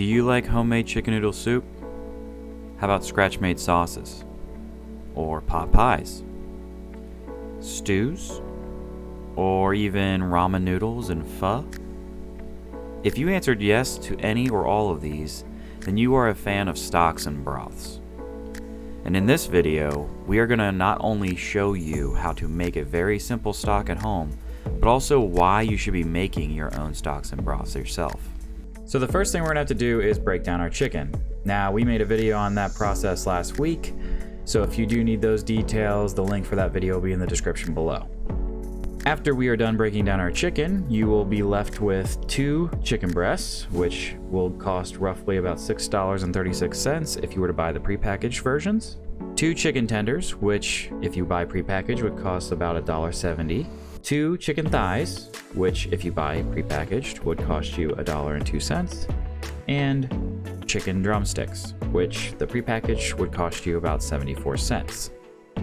you like homemade chicken noodle soup? How about scratch-made sauces? Or pot pies? Stews? Or even ramen noodles and pho? If you answered yes to any or all of these, then you are a fan of stocks and broths. And in this video, we are going to not only show you how to make a very simple stock at home, but also why you should be making your own stocks and broths yourself. So the first thing we're going to have to do is break down our chicken. Now, we made a video on that process last week, so if you do need those details, the link for that video will be in the description below. After we are done breaking down our chicken, you will be left with 2 chicken breasts, which will cost roughly about $6.36 if you were to buy the prepackaged versions. 2 chicken tenders, which if you buy prepackaged would cost about $1.70. 2 chicken thighs, which if you buy prepackaged would cost you $1.02. And chicken drumsticks, which the prepackaged would cost you about 74 cents.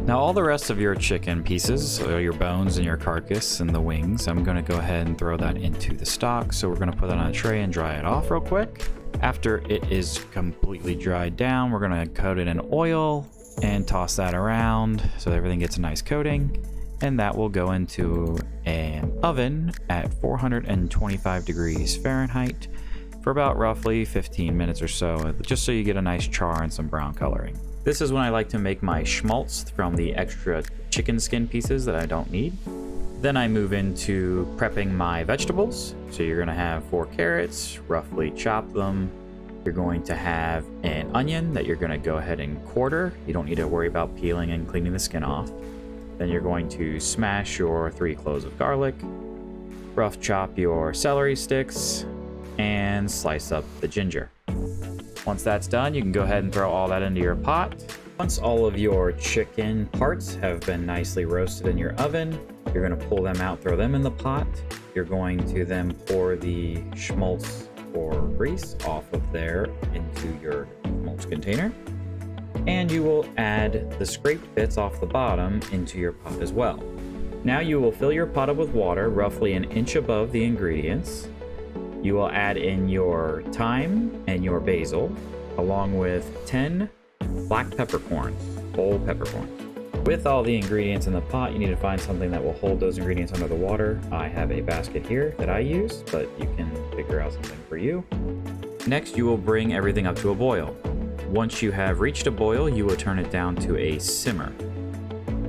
Now all the rest of your chicken pieces, so your bones and your carcass and the wings, I'm going to go ahead and throw that into the stock. So we're going to put that on a tray and dry it off real quick. After it is completely dried down, we're going to coat it in oil and toss that around so everything gets a nice coating. And that will go into an oven at 425 degrees Fahrenheit for about roughly 15 minutes or so, just so you get a nice char and some brown coloring. This is when I like to make my schmaltz from the extra chicken skin pieces that I don't need. Then I move into prepping my vegetables. So you're going to have 4 carrots, roughly chop them. You're going to have an onion that you're going to go ahead and quarter. You don't need to worry about peeling and cleaning the skin off. Then you're going to smash your 3 cloves of garlic, rough chop your celery sticks, and slice up the ginger. Once that's done, you can go ahead and throw all that into your pot. Once all of your chicken parts have been nicely roasted in your oven, you're going to pull them out, throw them in the pot. You're going to then pour the schmaltz or grease off of there into your schmaltz container. And you will add the scraped bits off the bottom into your pot as well. Now you will fill your pot up with water roughly an inch above the ingredients. You will add in your thyme and your basil, along with 10 black peppercorns, whole peppercorns. With all the ingredients in the pot, you need to find something that will hold those ingredients under the water. I have a basket here that I use, but you can figure out something for you. Next, you will bring everything up to a boil. Once you have reached a boil, you will turn it down to a simmer.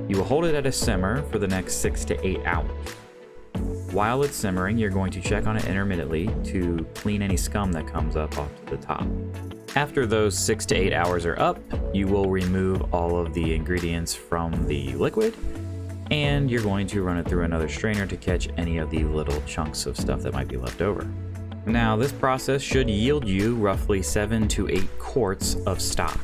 You will hold it at a simmer for the next 6 to 8 hours. While it's simmering, you're going to check on it intermittently to clean any scum that comes up off to the top. After those 6 to 8 hours are up, you will remove all of the ingredients from the liquid, and you're going to run it through another strainer to catch any of the little chunks of stuff that might be left over. Now, this process should yield you roughly 7 to 8 quarts of stock.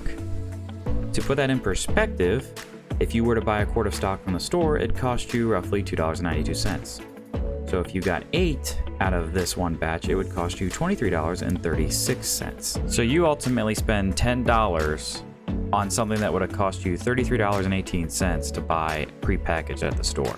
To put that in perspective, if you were to buy a quart of stock from the store, it cost you roughly $2.92. So if you got 8 out of this one batch, it would cost you $23.36. So you ultimately spend $10 on something that would have cost you $33.18 to buy prepackaged at the store.